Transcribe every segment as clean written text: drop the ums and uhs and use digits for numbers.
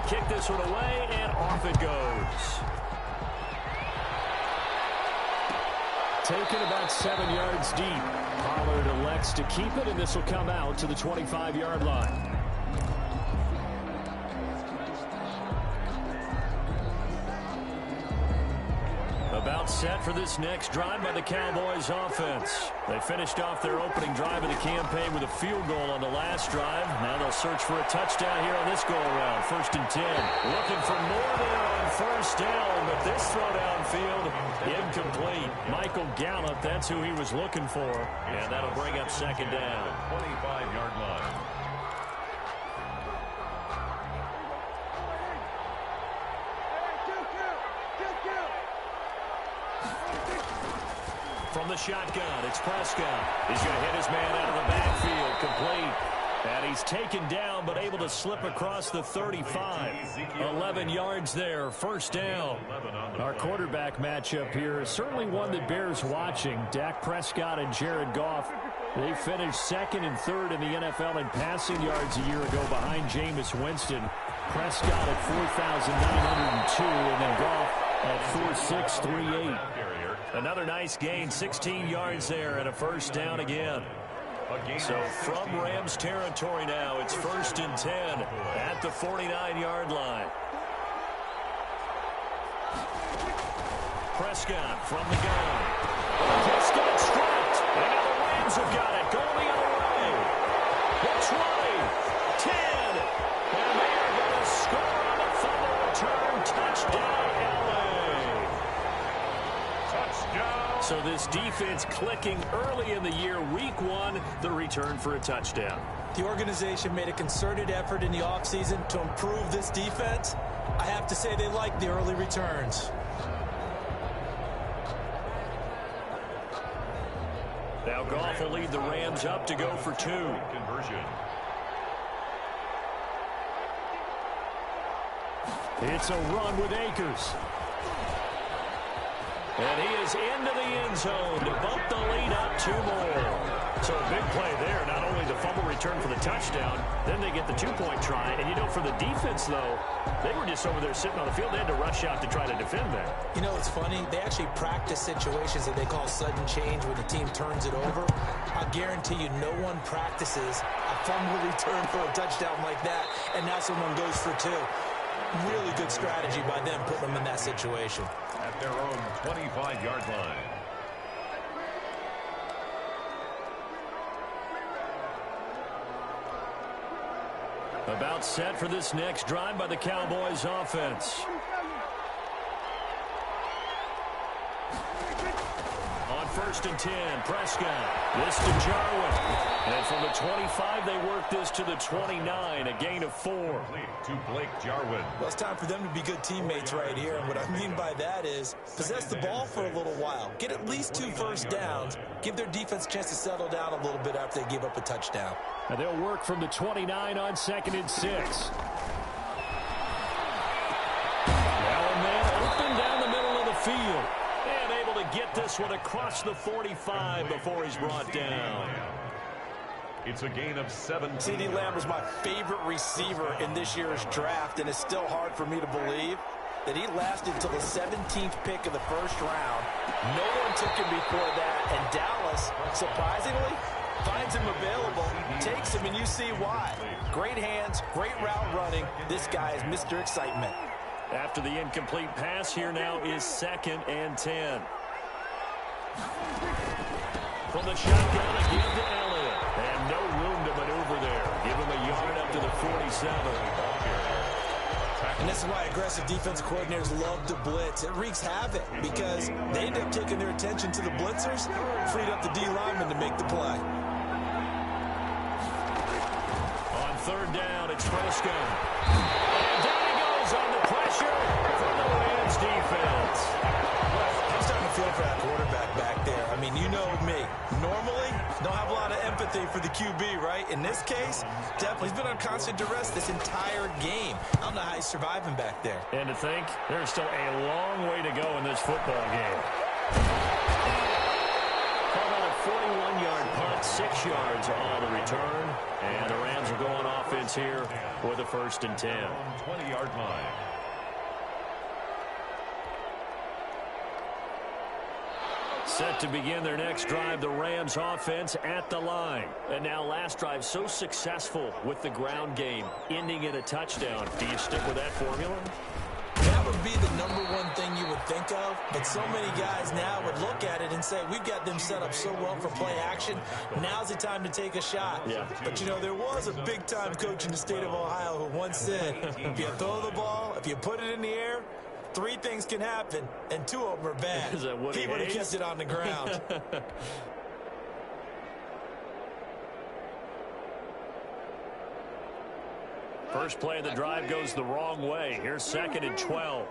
kick this one away, and off it goes. Taken about 7 yards deep. Pollard elects to keep it, and this will come out to the 25-yard line. About set for this next drive by the Cowboys offense. They finished off their opening drive of the campaign with a field goal on the last drive. Now they'll search for a touchdown here on this go-around. 1st and 10. Looking for more there on 1st down, but this throw downfield incomplete. Michael Gallup, that's who he was looking for, and that'll bring up 2nd down. 25-yard line. From the shotgun, it's Prescott. He's going to hit his man out of the backfield, complete. And he's taken down, but able to slip across the 35. 11 yards there, 1st down. Our quarterback matchup here is certainly one that bears watching. Dak Prescott and Jared Goff. They finished 2nd and 3rd in the NFL in passing yards a year ago behind Jameis Winston. Prescott at 4,902, and then Goff at 4,638. Another nice gain, 16 yards there, and a 1st down again. So from Rams territory now, it's 1st and 10 at the 49-yard line. Prescott from the gun. Prescott stripped, and now the Rams have got it. Going the other way. The 20, 10, and they are going to score on the fumble return. Touchdown, LA. So this defense clicking early in the year. Week 1, the return for a touchdown. The organization made a concerted effort in the offseason to improve this defense. I have to say they like the early returns. Now Goff will lead the Rams up to go for 2. Conversion. It's a run with Akers. And he is into the end zone to bump the lead up 2 more. So a big play there. Not only the fumble return for the touchdown, then they get the 2-point try. And, you know, for the defense, though, they were just over there sitting on the field. They had to rush out to try to defend that. You know, it's funny. They actually practice situations that they call sudden change when the team turns it over. I guarantee you no one practices a fumble return for a touchdown like that, and now someone goes for 2. Really good strategy by them putting them in that situation. At their own 25-yard line. About set for this next drive by the Cowboys offense. On 1st and 10, Prescott. This to Jarwin. And from the 25, they work this to the 29, a gain of 4. To Blake Jarwin. Well, it's time for them to be good teammates right here. And what I mean by that is possess the ball for a little while. Get at least 2 first downs. Give their defense a chance to settle down a little bit after they give up a touchdown. And they'll work from the 29 on 2nd and 6. Now a man open down the middle of the field. And able to get this one across the 45 before he's brought down. It's a gain of 17. CeeDee Lamb was my favorite receiver in this year's draft, and it's still hard for me to believe that he lasted until the 17th pick of the 1st round. No one took him before that, and Dallas, surprisingly, finds him available, takes him, and you see why. Great hands, great route running. This guy is Mr. Excitement. After the incomplete pass, here now is 2nd and 10. From the shotgun again to Elliott. And no room to maneuver there. Give him a yard up to the 47. And this is why aggressive defense coordinators love to blitz. It wreaks havoc because they end up taking their attention to the blitzers, freed up the D lineman to make the play. On 3rd down, it's Prescott. And down he goes on the pressure from the Rams defense. I'm starting to feel for that quarterback back there. I mean, you know me. Normally, don't have a lot of empathy for the QB, right? In this case, definitely. He's been on constant duress this entire game. I don't know how he's surviving back there. And to think, there's still a long way to go in this football game. Call that a 41-yard punt, 6 yards on the return. And the Rams are going offense here with a 1st and 10. 20-yard line. Set to begin their next drive, the Rams offense at the line. And now last drive so successful with the ground game, ending in a touchdown. Do you stick with that formula? That would be the #1 thing you would think of, but so many guys now would look at it and say, we've got them set up so well for play action. Now's the time to take a shot. Yeah. But, you know, there was a big-time coach in the state of Ohio who once said, if you throw the ball, if you put it in the air, 3 things can happen, and 2 of them are bad. He would have kept it on the ground. First play of the drive goes the wrong way. Here's 2nd and 12.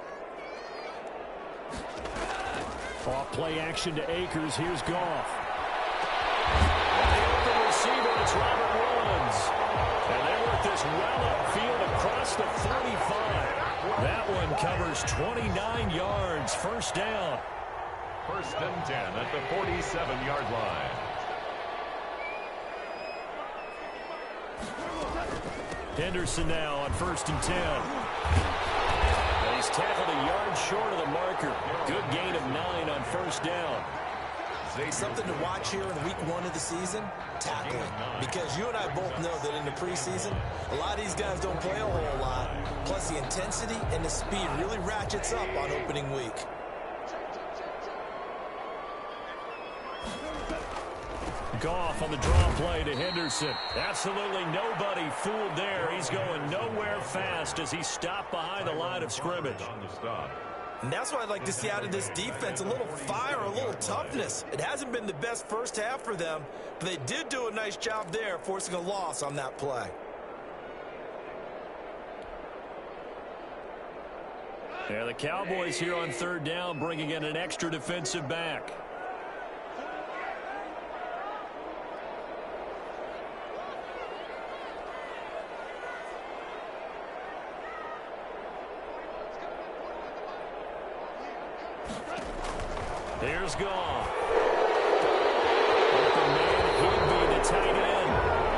Off play action to Akers. Here's Goff. The open receiver, it's Robert Woods. And they work this well upfield across the 35. That one covers 29 yards. 1st down. 1st and 10 at the 47-yard line. Henderson now on 1st and 10. And he's tackled a yard short of the marker. Good gain of 9 on 1st down. Something to watch here in week 1 of the season, tackling. Because you and I both know that in the preseason, a lot of these guys don't play a whole lot. Plus the intensity and the speed really ratchets up on opening week. Goff on the draw play to Henderson. Absolutely nobody fooled there. He's going nowhere fast as he stopped behind the line of scrimmage. On the stop. And that's what I'd like to see out of this defense, a little fire, a little toughness. It hasn't been the best first half for them, but they did do a nice job there, forcing a loss on that play. Yeah, the Cowboys here on 3rd down, bringing in an extra defensive back. Here's Goff. Open man, he'd be the tight end.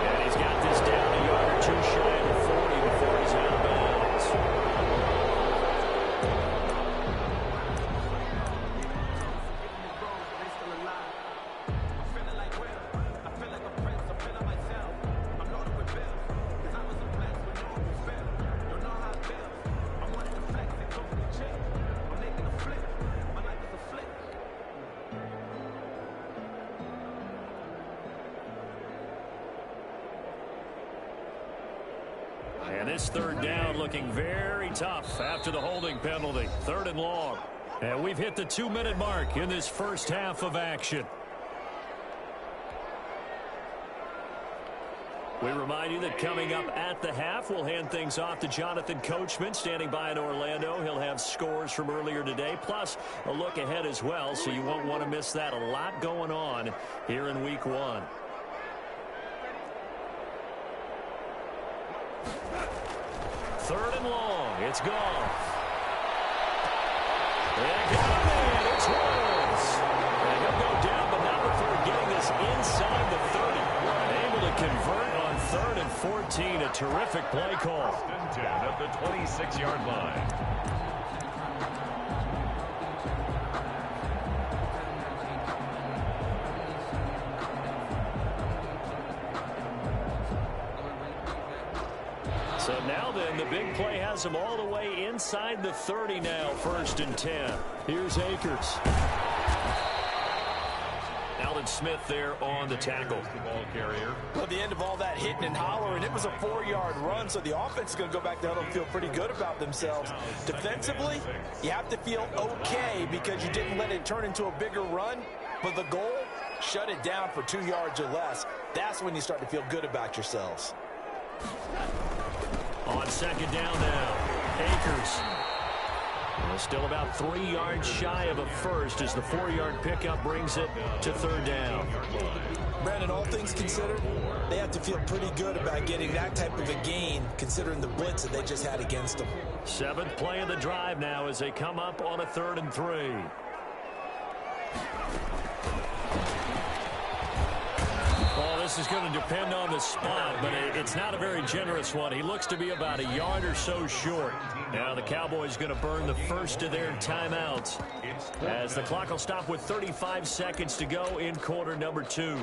And he's got this down a yard or 2 shy of the 40 before he's out of bounds. And this 3rd down looking very tough after the holding penalty. 3rd and long. And we've hit the 2-minute mark in this first half of action. We remind you that coming up at the half, we'll hand things off to Jonathan Coachman, standing by in Orlando. He'll have scores from earlier today, plus a look ahead as well, so you won't want to miss that. A lot going on here in week 1. Third and long. It's Goff. And got him. It's Woods. And he'll go down, but not before getting this inside the 30. Able to convert on 3rd and 14. A terrific play call. 10 at the 26-yard line. So now then, the big play has him all the way inside the 30 now, 1st and 10. Here's Akers. Alden Smith there on the tackle. The ball carrier. At the end of all that hitting and hollering, it was a 4-yard run, so the offense is going to go back down and feel pretty good about themselves. Defensively, you have to feel okay because you didn't let it turn into a bigger run, but the goal, shut it down for 2 yards or less. That's when you start to feel good about yourselves. On 2nd down now, Akers. Still about 3 yards shy of a first as the 4-yard pickup brings it to 3rd down. Brandon, all things considered, they have to feel pretty good about getting that type of a gain considering the blitz that they just had against them. 7th play of the drive now as they come up on a 3rd and 3. this is going to depend on the spot, but it's not a very generous one. He looks to be about a yard or so short. Now the Cowboys going to burn the first of their timeouts as the clock will stop with 35 seconds to go in quarter number 2.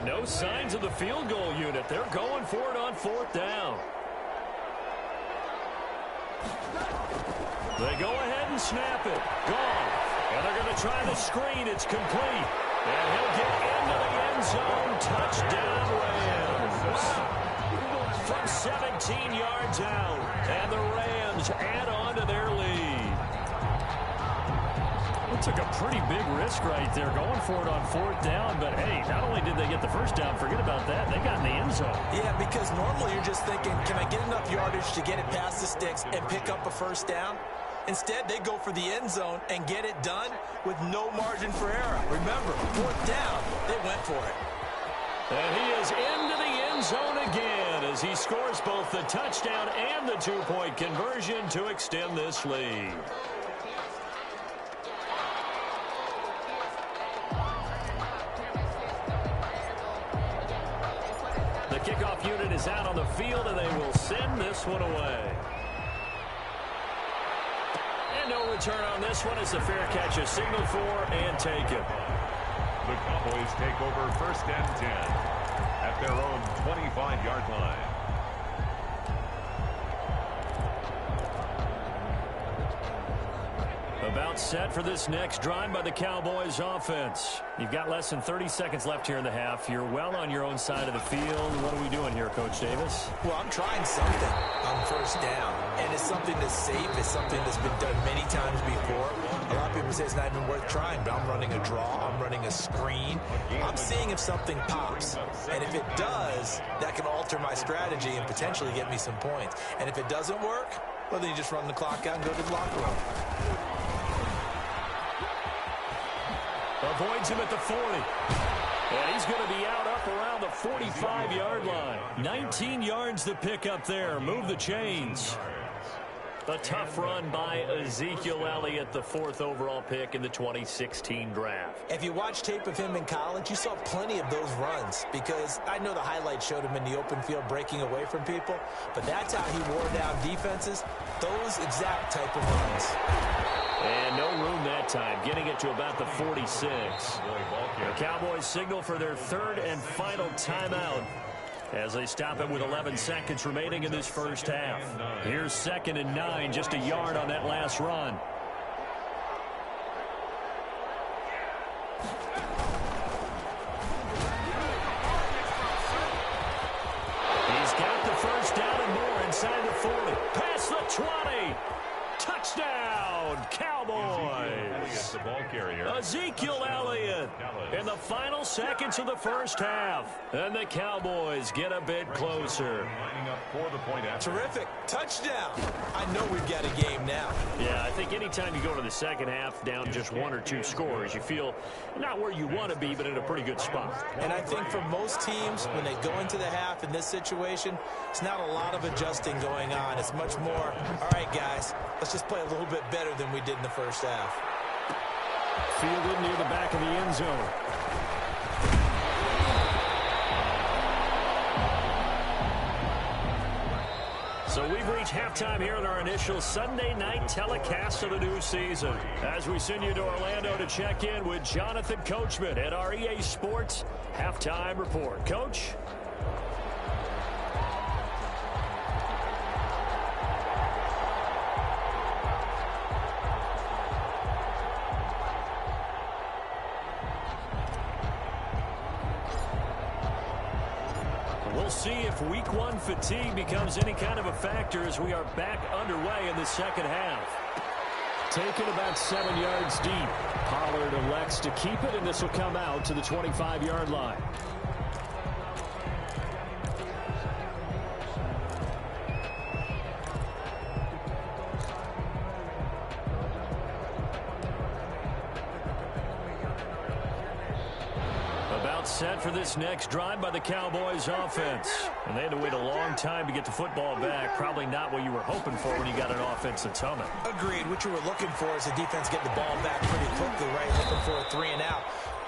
No signs of the field goal unit. They're going for it on 4th down. They go ahead and snap it. Gone. And they're going to try the screen. It's complete. And he'll get into the end zone. Touchdown, Rams. From 17 yards out. And the Rams add on to their lead. Took a pretty big risk right there going for it on 4th down, but hey, not only did they get the first down, forget about that, they got in the end zone. Yeah, because normally you're just thinking, can I get enough yardage to get it past the sticks and pick up a first down? Instead, they go for the end zone and get it done with no margin for error. Remember, 4th down, they went for it. And he is into the end zone again as he scores both the touchdown and the two-point conversion to extend this lead. Kickoff unit is out on the field, and they will send this one away. And no return on this one. It's a fair catch, a signal for, and taken. The Cowboys take over 1st and 10 at their own 25-yard line. About set for this next drive by the Cowboys offense. You've got less than 30 seconds left here in the half. You're well on your own side of the field. What are we doing here, Coach Davis? Well, I'm trying something on 1st down. And it's something that's safe. It's something that's been done many times before. A lot of people say it's not even worth trying, but I'm running a draw. I'm running a screen. I'm seeing if something pops. And if it does, that can alter my strategy and potentially get me some points. And if it doesn't work, well, then you just run the clock out and go to the locker room. Avoids him at the 40. And he's going to be out up around the 45-yard line. 19 yards to pick up there. Move the chains. A tough run by Ezekiel Elliott, the 4th overall pick in the 2016 draft. If you watch tape of him in college, you saw plenty of those runs because I know the highlights showed him in the open field breaking away from people, but that's how he wore down defenses, those exact type of runs. And no room that time, getting it to about the 46. The Cowboys signal for their 3rd and final timeout as they stop it with 11 seconds remaining in this first half. Here's 2nd and 9, just a yard on that last run. He's got the first down and more inside the 40. Past the 20. Touchdown, Cowboys. The ball carrier. Ezekiel Elliott in the final seconds of the first half. And the Cowboys get a bit closer. Lining up for the point after. Terrific. Touchdown. I know we've got a game now. Yeah, I think anytime you go to the second half down just 1 or 2 scores, you feel not where you want to be, but in a pretty good spot. And I think for most teams, when they go into the half in this situation, it's not a lot of adjusting going on. It's much more, all right, guys, let's just play a little bit better than we did in the first half. Fielded near the back of the end zone. So we've reached halftime here in our initial Sunday night telecast of the new season. As we send you to Orlando to check in with Jonathan Coachman at our EA Sports Halftime Report. Coach? We'll see if week 1 fatigue becomes any kind of a factor as we are back underway in the second half. Taken about 7 yards deep. Pollard elects to keep it, and this will come out to the 25-yard line. About set for this next drive by the Cowboys offense. And they had to wait a long time to get the football back. Probably not what you were hoping for when you got an offense that's humming. Agreed. What you were looking for is the defense getting the ball back pretty quickly, right? Looking for a 3 and out.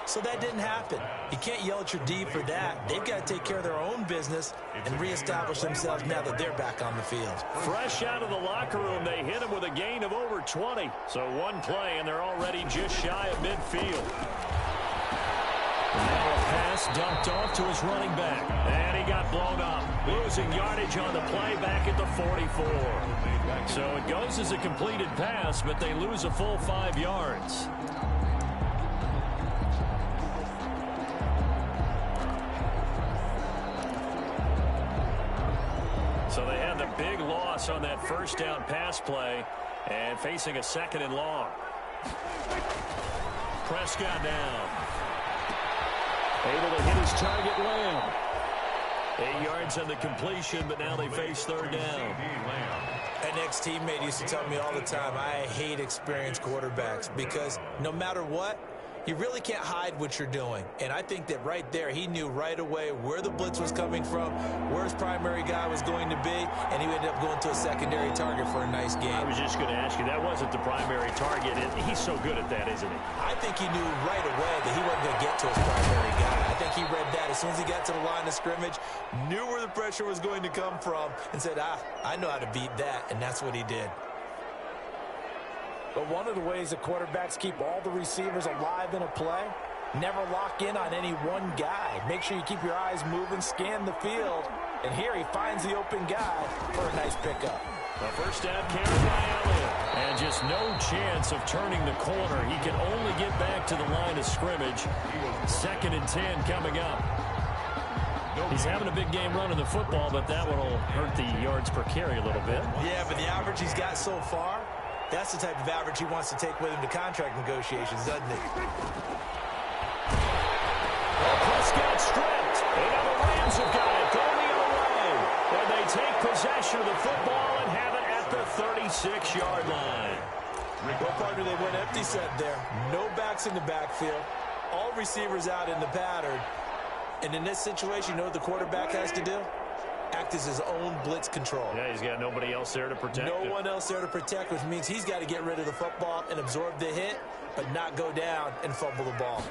So that didn't happen. You can't yell at your D for that. They've got to take care of their own business and reestablish themselves now that they're back on the field. Fresh out of the locker room, they hit him with a gain of over 20. So one play, and they're already just shy of midfield. Now a pass dumped off to his running back. And he got blown up. Losing yardage on the play back at the 44. So it goes as a completed pass, but they lose a full 5 yards. So they had the big loss on that first down pass play and facing a 2nd and long. Prescott down. Able to hit his target, Lamb. 8 yards on the completion, but now they face 3rd down. An ex-teammate used to tell me all the time, I hate experienced quarterbacks because no matter what, you really can't hide what you're doing. And I think that right there, he knew right away where the blitz was coming from, where his primary guy was going to be, and he ended up going to a secondary target for a nice game. I was just going to ask you, that wasn't the primary target. He's so good at that, isn't he? I think he knew right away that he wasn't going to get to his primary guy. I think he read that as soon as he got to the line of scrimmage, knew where the pressure was going to come from, and said, I know how to beat that, and that's what he did. But one of the ways that quarterbacks keep all the receivers alive in a play, never lock in on any one guy. Make sure you keep your eyes moving, scan the field. And here he finds the open guy for a nice pickup. The first down carry by Elliott. And just no chance of turning the corner. He can only get back to the line of scrimmage. 2nd and 10 coming up. He's having a big game running the football, but that one will hurt the yards per carry a little bit. Yeah, but the average he's got so far, that's the type of average he wants to take with him to contract negotiations, doesn't he? Prescott stripped. And now the Rams have got it going the other way. And they take possession of the football and have it at the 36-yard line. Well, partner, they went empty set there. No backs in the backfield. All receivers out in the pattern. And in this situation, you know what the quarterback has to do? Act as his own blitz control. Yeah, he's got nobody else there to protect him. No one else there to protect, which means he's got to get rid of the football and absorb the hit, but not go down and fumble the ball.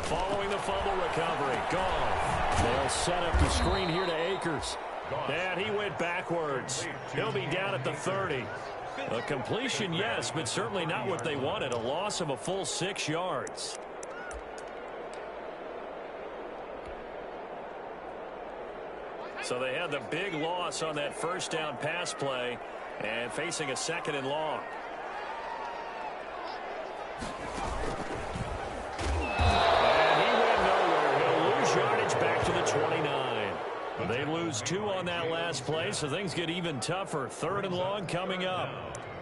Following the fumble recovery, Goff. They'll set up the screen here to Akers. And he went backwards. He'll be down at the 30. A completion, yes, but certainly not what they wanted. A loss of a full 6 yards. So they had the big loss on that first down pass play and facing a 2nd and long. And he went nowhere. He'll lose yardage back to the 29. They lose 2 on that last play, so things get even tougher. 3rd and long coming up.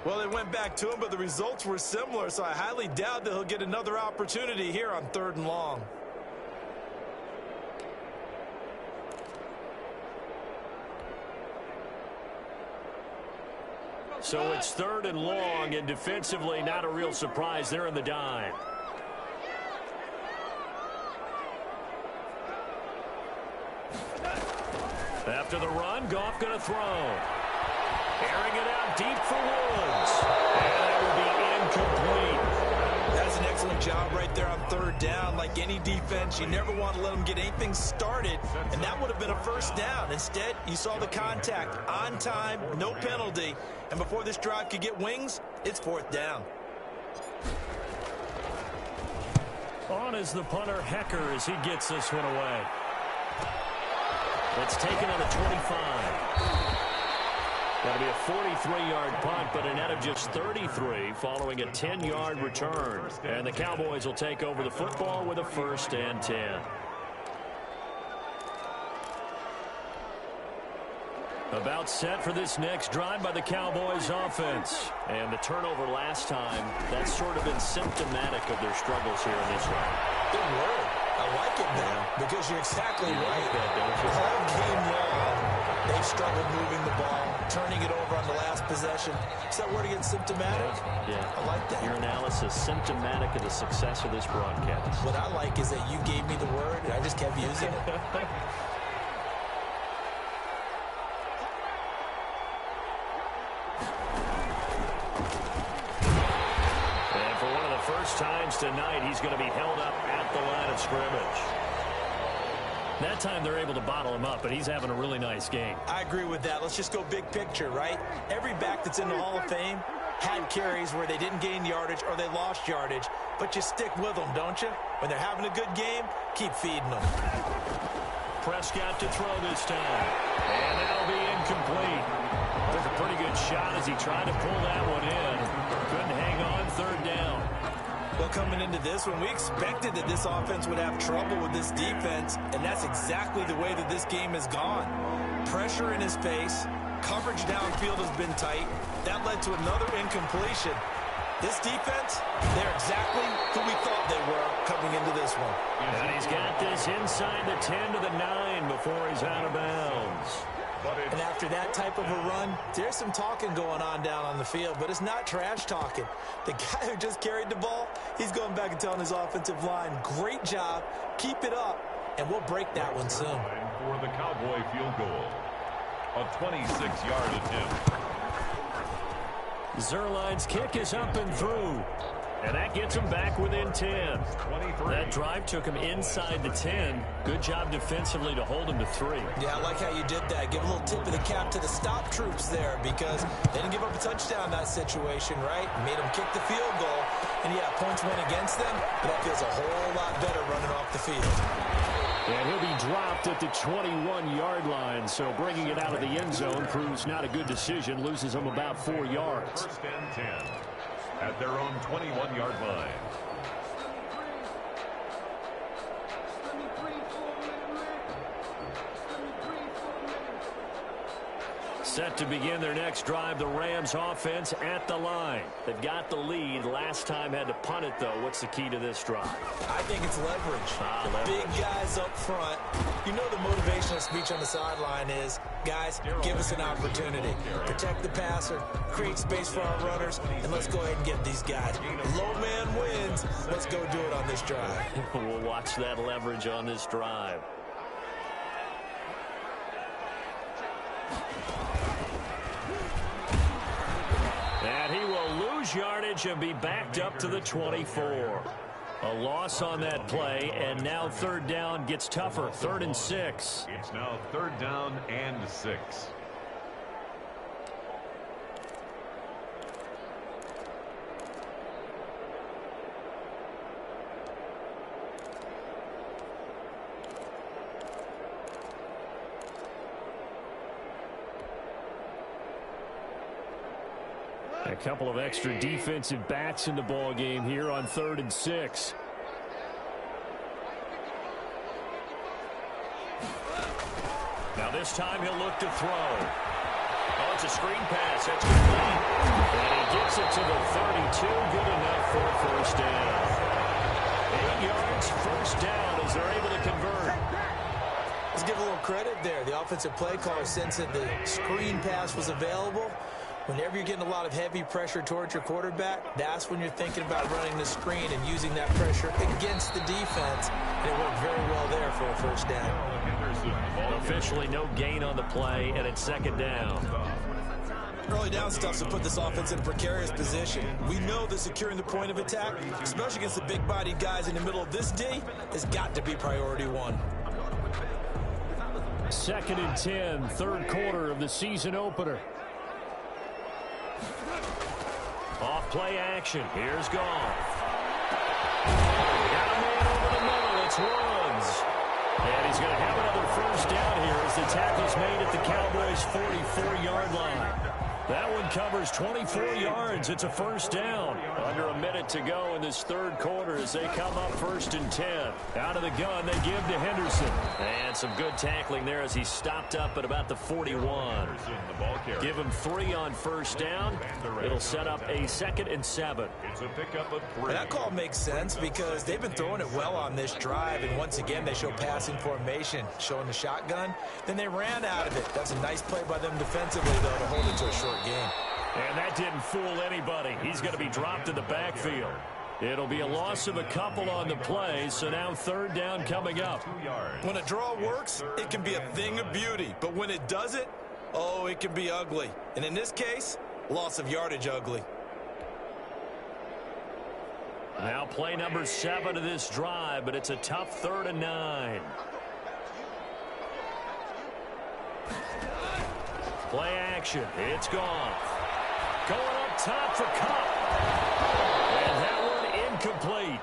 Well, they went back to him, but the results were similar, so I highly doubt that he'll get another opportunity here on 3rd and long. So it's 3rd and long, and defensively not a real surprise. They're in the dime. After the run, Goff going to throw. Airing it out deep for Woods. And that will be incomplete. That's an excellent job right there on 3rd down. Like any defense, you never want to let them get anything started, and that would have been a 1st down. Instead, you saw the contact on time, no penalty, and before this drive could get wings, it's 4th down. On is the punter, Hecker, as he gets this one away. It's taken on the 25. That'll be a 43-yard punt, but a net of just 33 following a 10-yard return. And the Cowboys will take over the football with a 1st and 10. About set for this next drive by the Cowboys offense. And the turnover last time, that's sort of been symptomatic of their struggles here in this round. Good word. I like it now because you're exactly right. All game long, they've struggled moving the ball. turning it over on the last possession. Is that word again, symptomatic? Yeah. I like that. Your analysis, symptomatic of the success of this broadcast. What I like is that you gave me the word, and I just kept using it. And for one of the first times tonight, he's going to be held up at the line of scrimmage. That time they're able to bottle him up, but he's having a really nice game. I agree with that. Let's just go big picture, right? Every back that's in the Hall of Fame had carries where they didn't gain yardage or they lost yardage, but you stick with them, don't you? When they're having a good game, keep feeding them. Prescott to throw this time, and that'll be incomplete. Took a pretty good shot as he tried to pull that one in. Couldn't hang on, third down. Well, coming into this one, we expected that this offense would have trouble with this defense, and that's exactly the way that this game has gone. Pressure in his face, coverage downfield has been tight. That led to another incompletion. This defense, they're exactly who we thought they were coming into this one. And he's got this inside the 10 to the 9 before he's out of bounds. And after that type of a run, there's some talking going on down on the field, but it's not trash talking. The guy who just carried the ball, he's going back and telling his offensive line, great job, keep it up, and we'll break that one soon. For the Cowboy field goal, a 26-yard attempt. Zuerlein's kick is up and through. And that gets him back within 10. 23. That drive took him inside the 10. Good job defensively to hold him to 3. Yeah, I like how you did that. Give a little tip of the cap to the stop troops there because they didn't give up a touchdown in that situation, right? Made them kick the field goal. And, yeah, points went against them, but that feels a whole lot better running off the field. And he'll be dropped at the 21-yard line, so bringing it out of the end zone proves not a good decision. Loses him about 4 yards. First and 10 at their own 21-yard line. Set to begin their next drive, the Rams offense at the line. They've got the lead. Last time had to punt it, though. What's the key to this drive? I think it's leverage. Leverage. Big guys up front. You know the motivational speech on the sideline is, guys, give us an opportunity. Protect the passer, create space for our runners, and let's go ahead and get these guys. Low man wins. Let's go do it on this drive. We'll watch that leverage on this drive. And he will lose yardage and be backed up to the 24. A loss on that play, and now third down gets tougher. 3rd and 6. It's now 3rd down and 6. A couple of extra defensive backs in the ball game here on 3rd and 6. Now this time he'll look to throw. Oh, it's a screen pass. That's complete. And he gets it to the 32. Good enough for a first down. 8 yards, first down as they're able to convert. Let's give a little credit there. The offensive play caller, since that the screen pass was available, whenever you're getting a lot of heavy pressure towards your quarterback, that's when you're thinking about running the screen and using that pressure against the defense. And it worked very well there for a first down. Officially no gain on the play, and it's 2nd down. Early down stuff to put this offense in a precarious position. We know that securing the point of attack, especially against the big-bodied guys in the middle of this D, has got to be priority 1. 2nd and 10, 3rd quarter of the season opener. Off play action. Here's Goff. Got a man over the middle. It's Woods. And he's going to have another first down here as the tackle's made at the Cowboys' 44-yard line. That one covers 24 yards. It's a first down. Under a minute to go in this third quarter as they come up 1st and 10. Out of the gun, they give to Henderson. And some good tackling there as he stopped up at about the 41. Give him 3 on first down. It'll set up a 2nd and 7. It's a pickup of 3. And that call makes sense because they've been throwing it well on this drive, and once again they show passing formation, showing the shotgun. Then they ran out of it. That's a nice play by them defensively, though, to hold it to a short game. And that didn't fool anybody. He's going to be dropped in the backfield. It'll be a loss of a couple on the play, so now 3rd down coming up. When a draw works, it can be a thing of beauty, but when it doesn't, oh, it can be ugly. And in this case, loss of yardage ugly. Now play number 7 of this drive, but it's a tough 3rd and 9. Play action. It's gone. Going up top for Cup. And that one incomplete.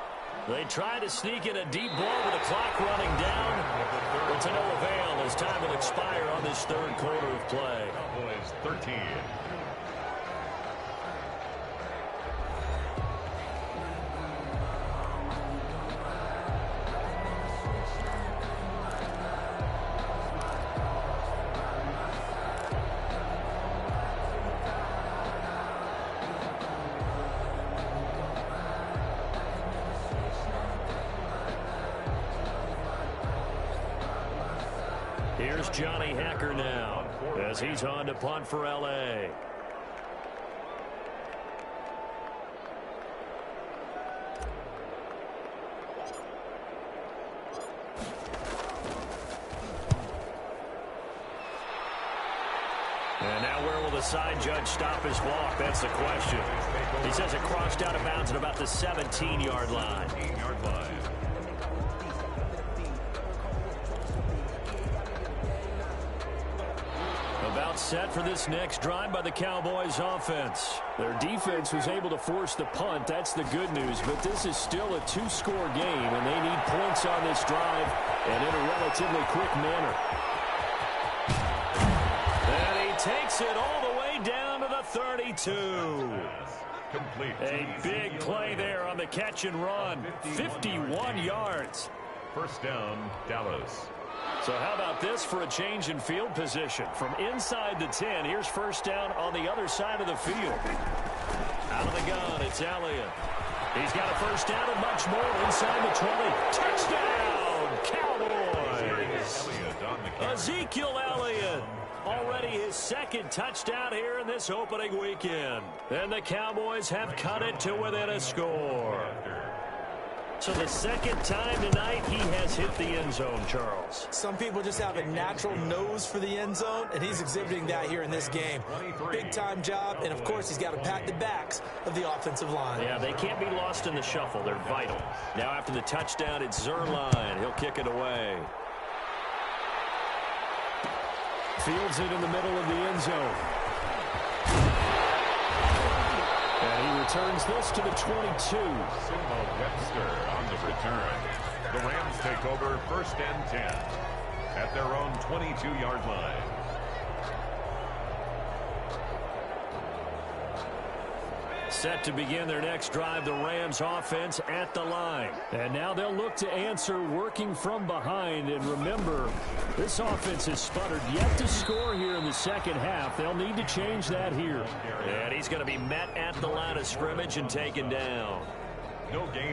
They try to sneak in a deep ball with the clock running down. But to no avail as time will expire on this 3rd quarter of play. Cowboys 13. Here's Johnny Hacker now as he's on to punt for L.A. And now where will the side judge stop his walk? That's the question. He says it crossed out of bounds at about the 17-yard line. About set for this next drive by the Cowboys offense. Their defense was able to force the punt. That's the good news. But this is still a 2-score game, and they need points on this drive and in a relatively quick manner. And he takes it all the way down to the 32. Complete. A big play there on the catch and run. 51 yards. First down, Dallas. So how about this for a change in field position? From inside the 10, here's first down on the other side of the field. Out of the gun, it's Elliott. He's got a first down and much more inside the 20. Touchdown, Cowboys! Ezekiel Elliott. Already his 2nd touchdown here in this opening weekend. And the Cowboys have cut it to within a score. So the 2nd time tonight he has hit the end zone, Charles. Some people just have a natural nose for the end zone, and he's exhibiting that here in this game. Big-time job, and of course he's got to pat the backs of the offensive line. Yeah, they can't be lost in the shuffle. They're vital. Now after the touchdown, it's Zerline. He'll kick it away. Fields it in the middle of the end zone. And he returns this to the 22. Simo Webster on the return. The Rams take over 1st and 10 at their own 22-yard line. Set to begin their next drive, the Rams offense at the line. And now they'll look to answer working from behind. And remember, this offense has sputtered yet to score here in the 2nd half. They'll need to change that here. And he's going to be met at the line of scrimmage and taken down.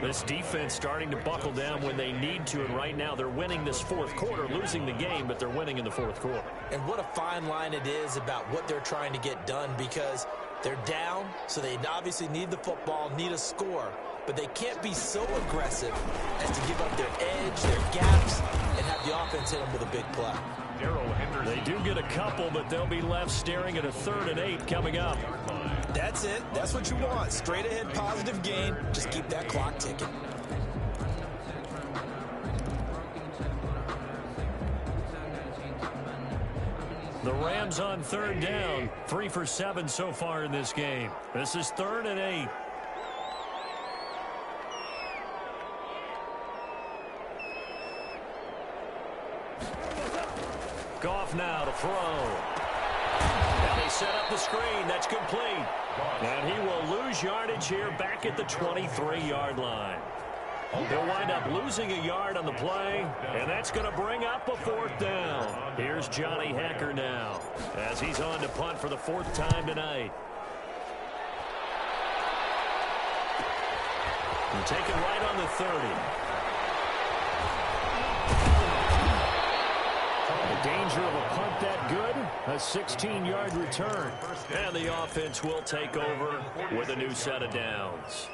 This defense starting to buckle down when they need to, and right now they're winning this 4th quarter, losing the game, but they're winning in the 4th quarter. And what a fine line it is about what they're trying to get done, because they're down, so they obviously need the football, need a score, but they can't be so aggressive as to give up their edge, their gaps, and have the offense hit them with a big play. They do get a couple, but they'll be left staring at a 3rd and 8 coming up. That's it. That's what you want. Straight ahead, positive gain. Just keep that clock ticking. The Rams on 3rd down, 3 for 7 so far in this game. This is 3rd and 8. Goff now to throw. They set up the screen. That's complete. And he will lose yardage here back at the 23-yard line. He'll wind up losing a yard on the play, and that's going to bring up a fourth down. Here's Johnny Hecker now as he's on to punt for the fourth time tonight. And taken right on the 30. The danger of a punt that good, a 16-yard return. And the offense will take over with a new set of downs.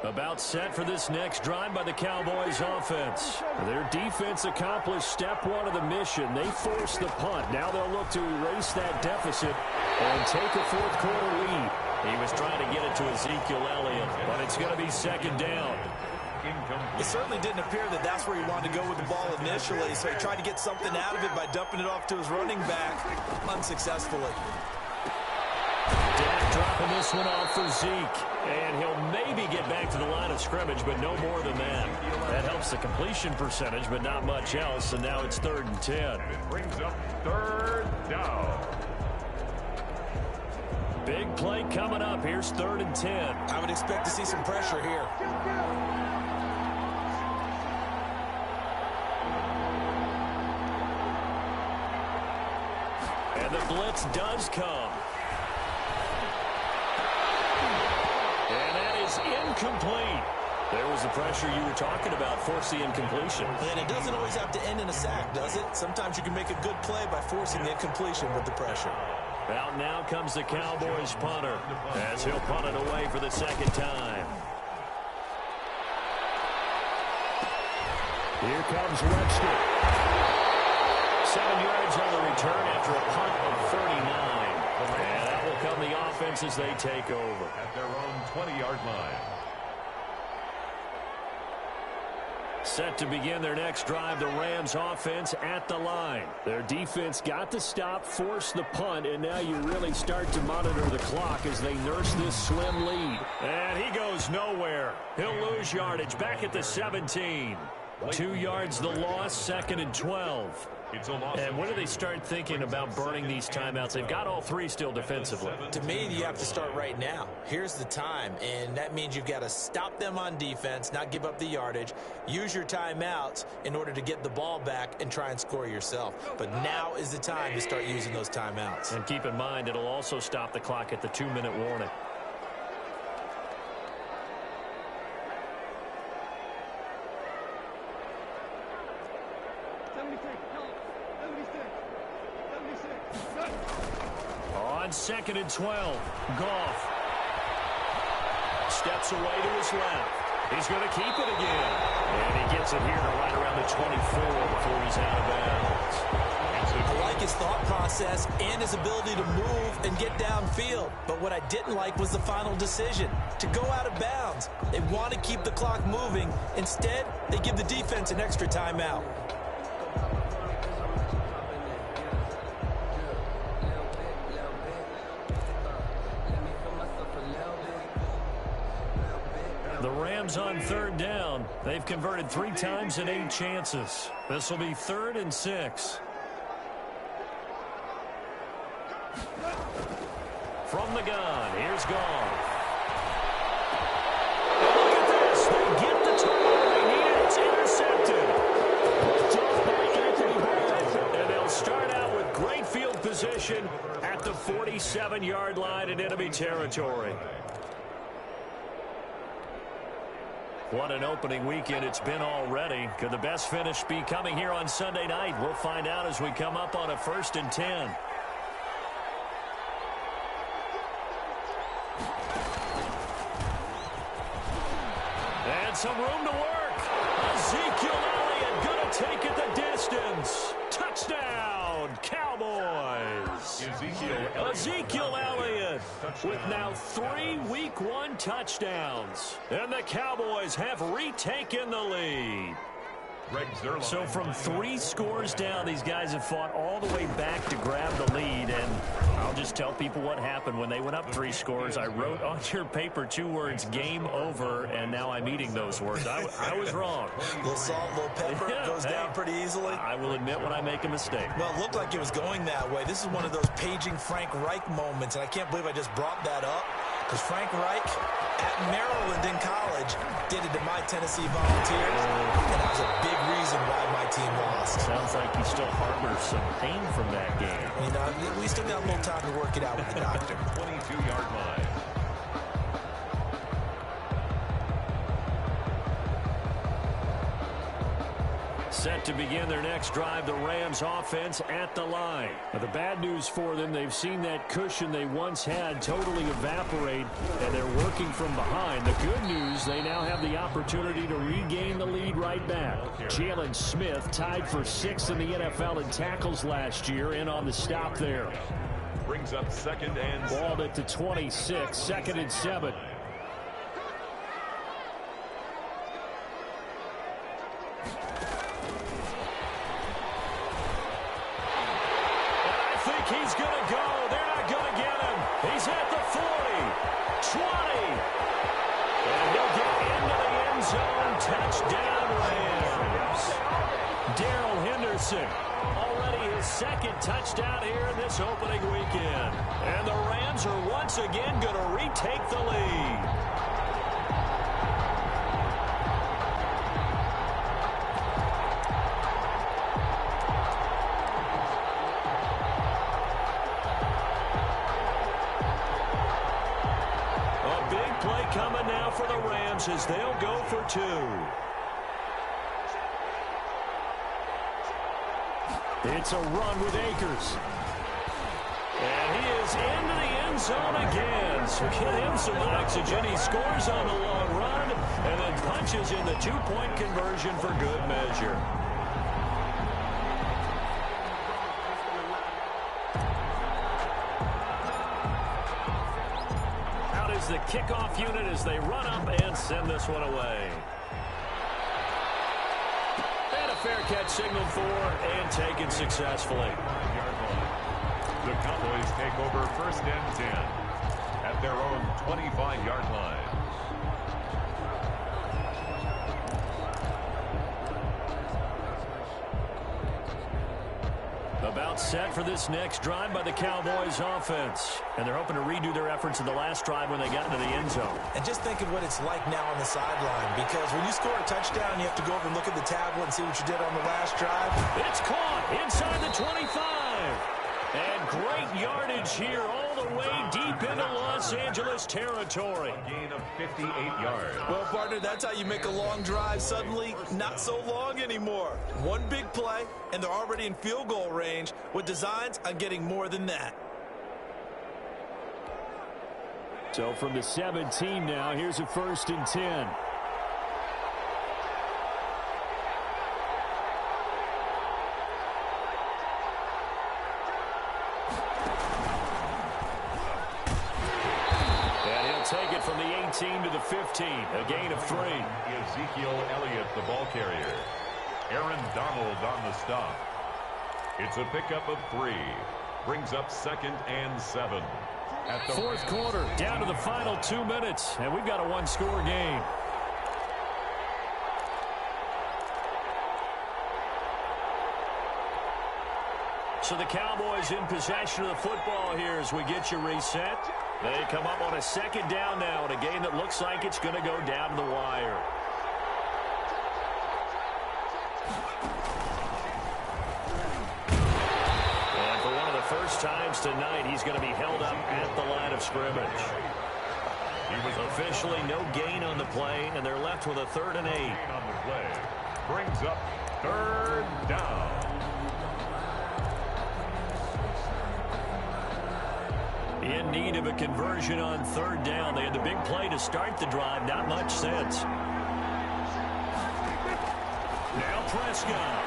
About set for this next drive by the Cowboys offense. Their defense accomplished step one of the mission. They forced the punt. Now they'll look to erase that deficit and take a fourth quarter lead. He was trying to get it to Ezekiel Elliott, but it's going to be second down. It certainly didn't appear that that's where he wanted to go with the ball initially, so he tried to get something out of it by dumping it off to his running back unsuccessfully. Dak dropping this one off for Zeke. And he'll maybe get back to the line of scrimmage, but no more than that. That helps the completion percentage, but not much else. And now it's 3rd and 10. It brings up 3rd down. Big play coming up. Here's 3rd and 10. I would expect to see some pressure here. And the blitz does come. Incomplete. There was the pressure you were talking about, force the incompletion. And it doesn't always have to end in a sack, does it? Sometimes you can make a good play by forcing the incompletion with the pressure. Out now comes the Cowboys punter as he'll punt it away for the second time. Here comes Webster. 7 yards on the return after a punt of 39. And that will come the offense as they take over. At their own 20-yard line. Set to begin their next drive, the Rams offense at the line. Their defense got the stop, forced the punt, and now you really start to monitor the clock as they nurse this slim lead. And he goes nowhere. He'll lose yardage back at the 17. 2 yards the loss, 2nd and 12. And when do they start thinking about burning these timeouts? They've got all 3 still defensively. To me, you have to start right now. Here's the time, and that means you've got to stop them on defense, not give up the yardage, use your timeouts in order to get the ball back and try and score yourself. But now is the time to start using those timeouts. And keep in mind, it'll also stop the clock at the 2-minute warning. On 2nd and 12, Goff steps away to his left. He's going to keep it again. And he gets it here to right around the 24 before he's out of bounds. I like his thought process and his ability to move and get downfield. But what I didn't like was the final decision, to go out of bounds. They want to keep the clock moving. Instead, they give the defense an extra timeout. The Rams on 3rd down. They've converted 3 times in 8 chances. This will be 3rd and 6. From the gun, here's Goff. Look at this. They get the turnover they need. It's intercepted. And they'll start out with great field position at the 47-yard line in enemy territory. What an opening weekend it's been already. Could the best finish be coming here on Sunday night? We'll find out as we come up on a 1st and 10. And some room to work. Ezekiel Elliott going to take it the distance. Touchdown, Cowboys. Ezekiel Elliott with now 3 Week 1 touchdowns. And the Cowboys have retaken the lead. So from 3 scores down, these guys have fought all the way back to grab the lead. And I'll just tell people what happened when they went up 3 scores. I wrote on your paper 2 words, game over, and now I'm eating those words. I was wrong. A little salt, a little pepper, goes down pretty easily. I will admit when I make a mistake. Well, it looked like it was going that way. This is one of those paging Frank Reich moments, and I can't believe I just brought that up. Because Frank Reich at Maryland in college did it to my Tennessee Volunteers, and that was a big reason why my team lost. Sounds like he still harbors some pain from that game. You know, we still got a little time to work it out with the doctor. 22-yard line. Set to begin their next drive, the Rams offense at the line. Now, the bad news for them, they've seen that cushion they once had totally evaporate, and they're working from behind. The good news, they now have the opportunity to regain the lead right back. Jalen Smith tied for 6th in the NFL in tackles last year, in on the stop there. Brings up 2nd and Balled it to 26, 2nd and 7. He's going to go. They're not going to get him. He's at the 40, 20. And he'll get into the end zone. Touchdown, Rams. Darrell Henderson, already his 2nd touchdown here in this opening weekend. And the Rams are once again going to retake the lead. Coming now for the Rams as they'll go for 2. It's a run with Akers. And he is into the end zone again. So get him some oxygen. He scores on the long run and then punches in the 2-point conversion for good measure. The kickoff unit as they run up and send this one away. And a fair catch signaled for and taken successfully. the Cowboys take over 1st and 10 at their own 25-yard line. About set for this next drive by the Cowboys offense. And they're hoping to redo their efforts in the last drive when they got into the end zone. And just think of what it's like now on the sideline, because when you score a touchdown, you have to go over and look at the tablet and see what you did on the last drive. It's caught inside the 25. And great yardage here all the way deep into Los Angeles territory. A gain of 58 yards. Well, partner, that's how you make a long drive suddenly not so long anymore. One big play, and they're already in field goal range with designs on getting more than that. So from the 17 now, here's a 1st and 10. Take it from the 18 to the 15, a gain of 3. Ezekiel Elliott, the ball carrier. Aaron Donald on the stop. It's a pickup of 3. Brings up 2nd and 7. At the 4th quarter, down to the final 2 minutes, and we've got a one-score game. So the Cowboys in possession of the football here as we get you reset. They come up on a 2nd down now in a game that looks like it's going to go down to the wire. And for one of the first times tonight, he's going to be held up at the line of scrimmage. He was officially no gain on the play, and they're left with a 3rd and 8. On the play. Brings up 3rd down. In need of a conversion on 3rd down. They had the big play to start the drive. Not much sense. Now Prescott.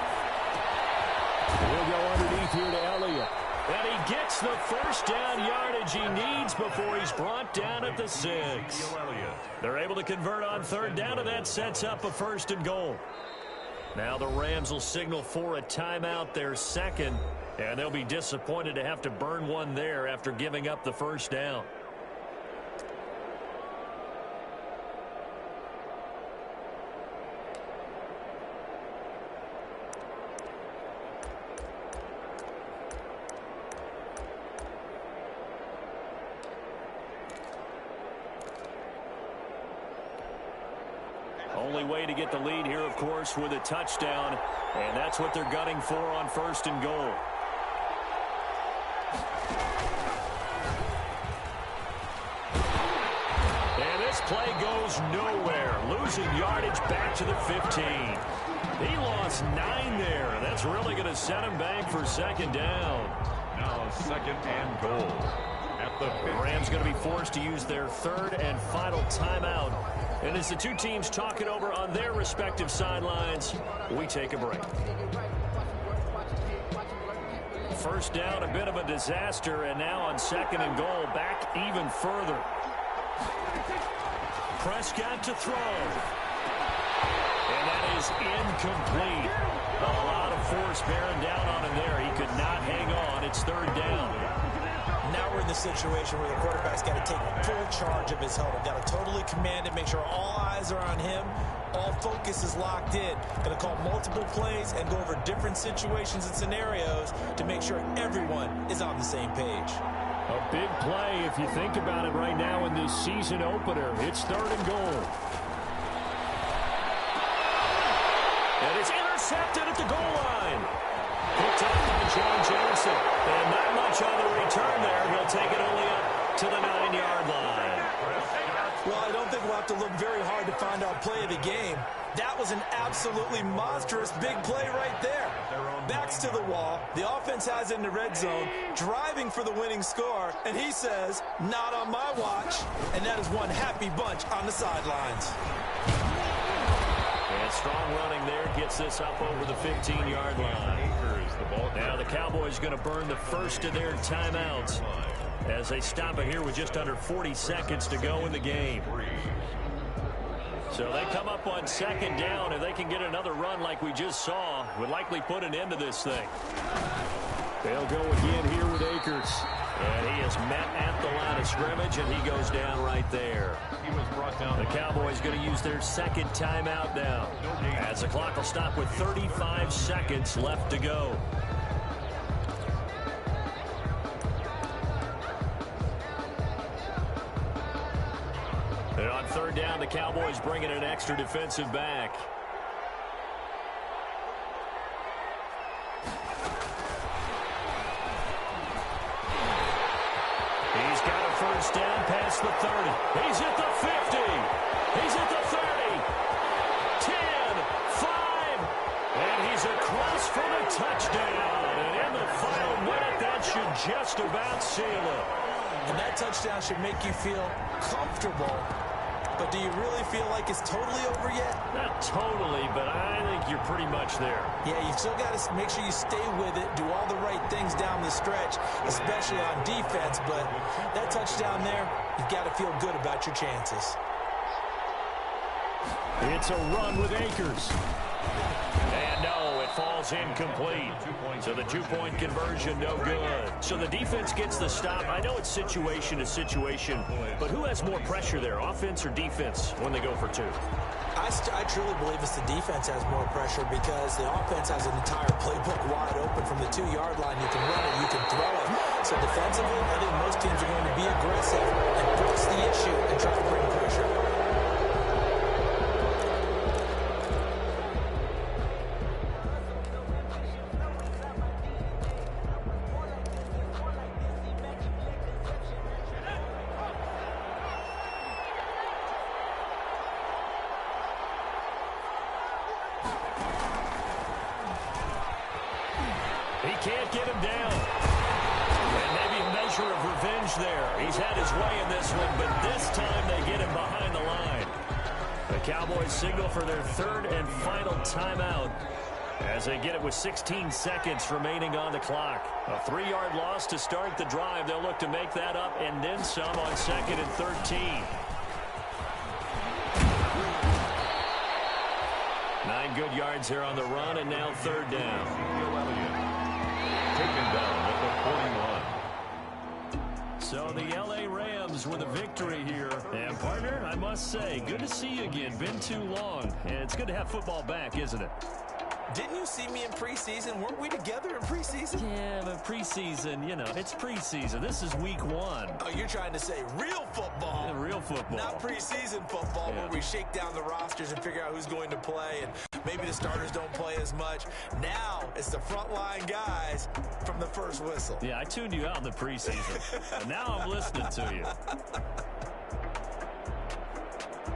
He'll go underneath here to Elliott. And he gets the 1st down yardage he needs before he's brought down at the 6. They're able to convert on 3rd down, and that sets up a 1st and goal. Now the Rams will signal for a timeout, their second, and they'll be disappointed to have to burn one there after giving up the first down. Only way to get the lead here, of course, with a touchdown, and that's what they're gunning for on first and goal. And this play goes nowhere. Losing yardage back to the 15. He lost 9 there. That's really going to set him back for second down. Now second and goal. At the 15. The Rams going to be forced to use their third and final timeout. And as the two teams talk it over on their respective sidelines, we take a break. First down, a bit of a disaster, and now on second and goal, back even further. Prescott to throw. And that is incomplete. A lot of force bearing down on him there. He could not hang on. It's third down. Now we're in the situation where the quarterback's got to take full charge of his huddle. Got to totally command it, make sure all eyes are on him. All focus is locked in. Going to call multiple plays and go over different situations and scenarios to make sure everyone is on the same page. A big play if you think about it right now in this season opener. It's third and goal. And it's intercepted at the goal line. Picked up by John Johnson. And not much on the return there. He'll take it only up to the 9-yard line. Well, I don't think we'll have to look very hard to find our play of the game. That was an absolutely monstrous big play right there. Backs to the wall. The offense has it in the red zone, driving for the winning score. And he says, not on my watch. And that is one happy bunch on the sidelines. And strong running there gets this up over the 15-yard line. Now the Cowboys going to burn the first of their timeouts as they stop it here with just under 40 seconds to go in the game. So they come up on second down. If they can get another run like we just saw, would likely put an end to this thing. They'll go again here with Akers. And he is met at the line of scrimmage, and he goes down right there. He was brought down. The Cowboys going to use their second timeout now, as the clock will stop with 35 seconds left to go. And on third down, the Cowboys bringing an extra defensive back. He's got a first down past the 30. He's at the 50. He's at the 30. 10, 5. And he's across for the touchdown. And in the final minute, that should just about seal it. And that touchdown should make you feel comfortable. But do you really feel like it's totally over yet? Not totally, but I think you're pretty much there. Yeah, you've still got to make sure you stay with it, do all the right things down the stretch, especially on defense. But that touchdown there, you've got to feel good about your chances. It's a run with Akers. And no, it falls incomplete. So the two-point conversion, no good. So the defense gets the stop. I know it's situation to situation, but who has more pressure there, offense or defense, when they go for two? I truly believe it's the defense has more pressure because the offense has an entire playbook wide open from the 2-yard line. You can run it, you can throw it. So defensively, I think most teams are going to be aggressive and force the issue and try to bring pressure. He can't get him down. And maybe a measure of revenge there. He's had his way in this one, but this time they get him behind the line. The Cowboys signal for their third and final timeout as they get it with 16 seconds remaining on the clock. A 3-yard loss to start the drive. They'll look to make that up and then some on second and 13. 9 good yards here on the run, and now third down. Taken down at the 41. So the L.A. Rams with a victory here. And, partner, I must say, good to see you again. Been too long. And it's good to have football back, isn't it? Didn't you see me in preseason? Weren't we together in preseason? Yeah, but preseason, you know, it's preseason. This is week 1. Oh, you're trying to say real football. Yeah, real football. Not preseason football where we shake down the rosters and figure out who's going to play, and maybe the starters don't play as much. Now it's the frontline guys from the first whistle. Yeah, I tuned you out in the preseason. And now I'm listening to you.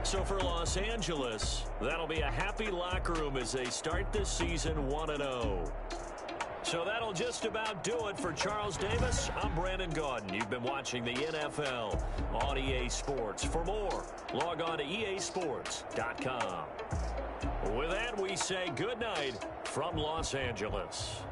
So for Los Angeles, that'll be a happy locker room as they start this season 1-0. So that'll just about do it for Charles Davis. I'm Brandon Gaudin. You've been watching the NFL on EA Sports. For more, log on to easports.com. With that, we say good night from Los Angeles.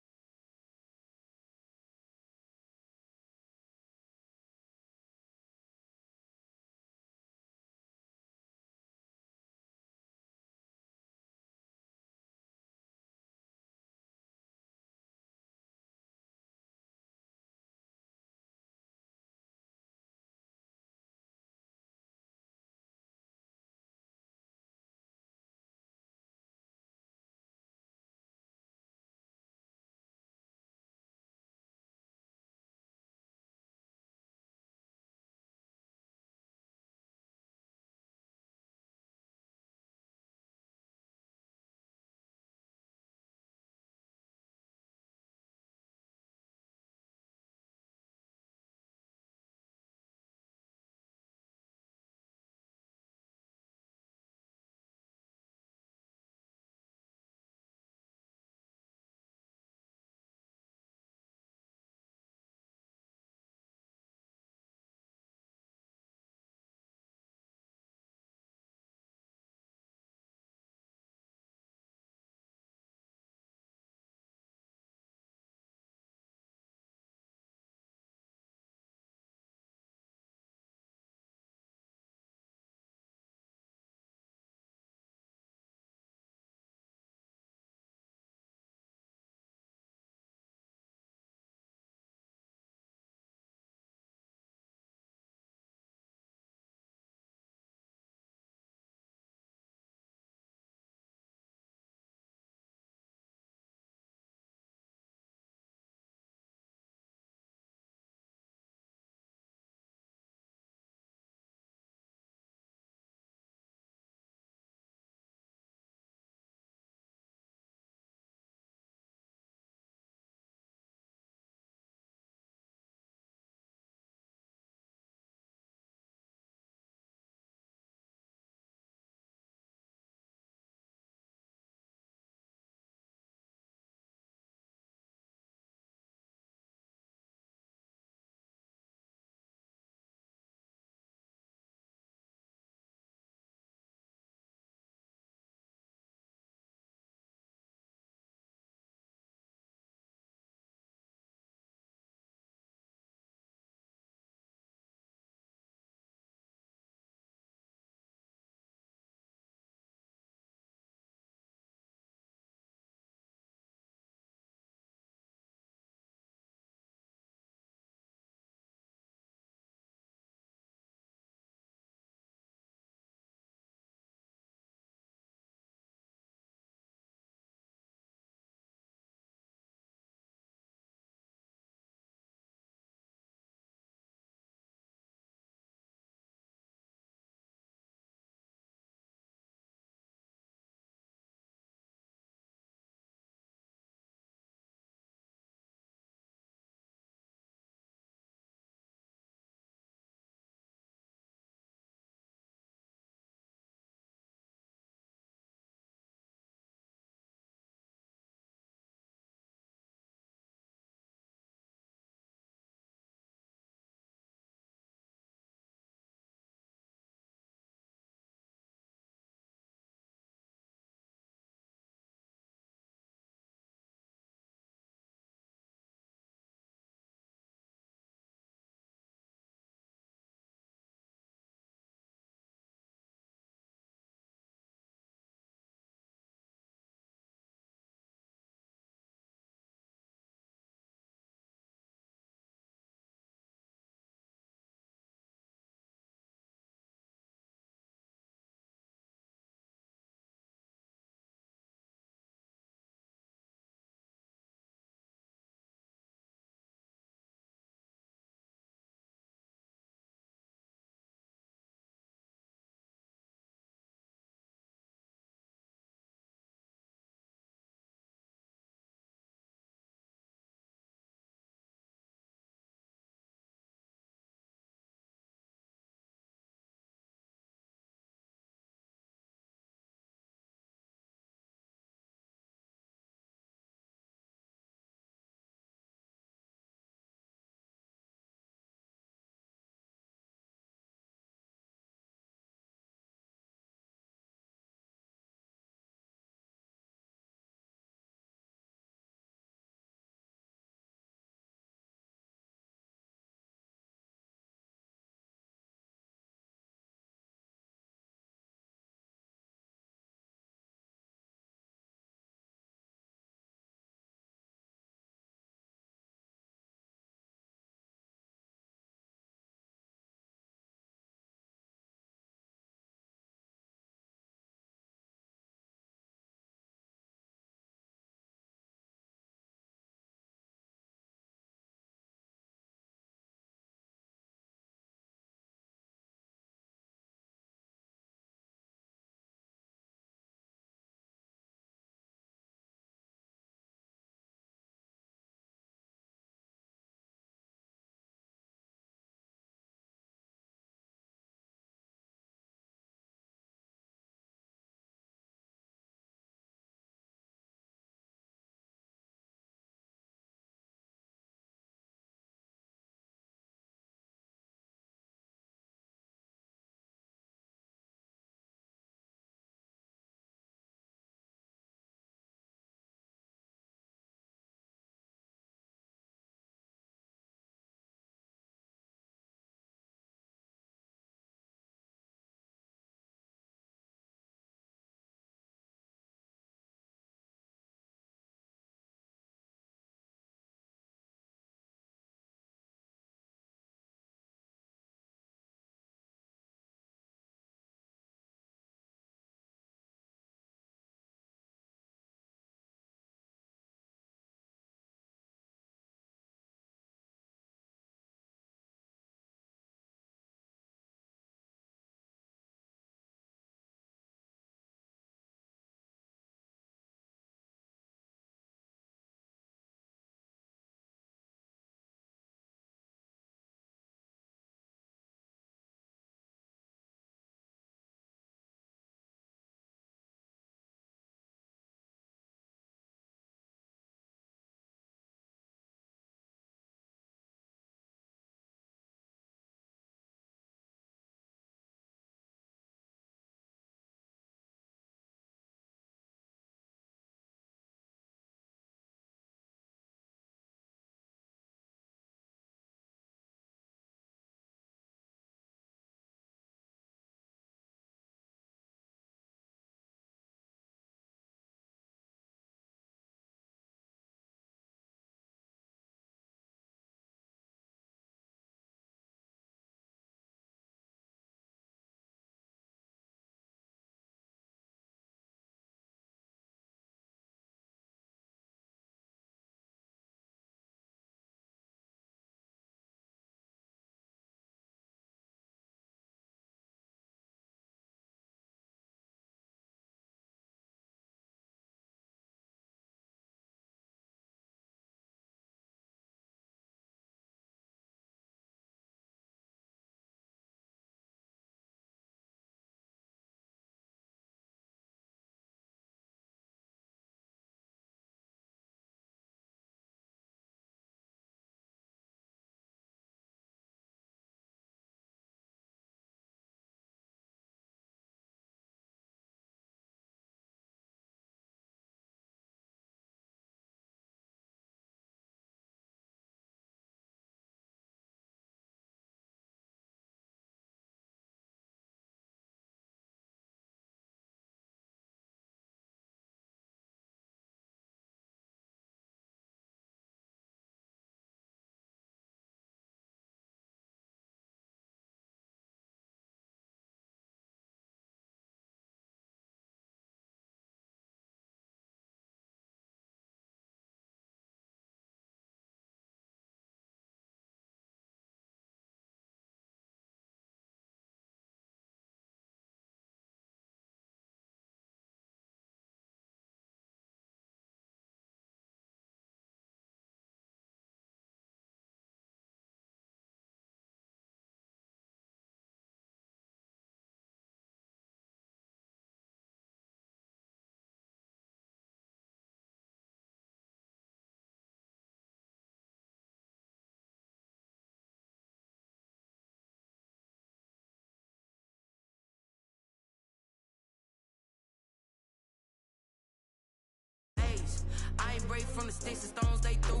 straight from the sticks and stones they threw.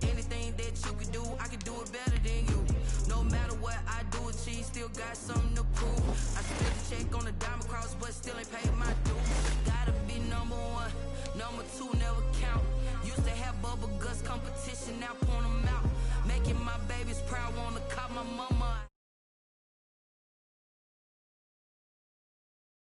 Anything that you could do, I could do it better than you. No matter what I do, achieve, still got something to prove. I split the check on the diamond cross, but still ain't paid my dues. Gotta be number one, number two never count. Used to have bubble guts competition, now point them out. Making my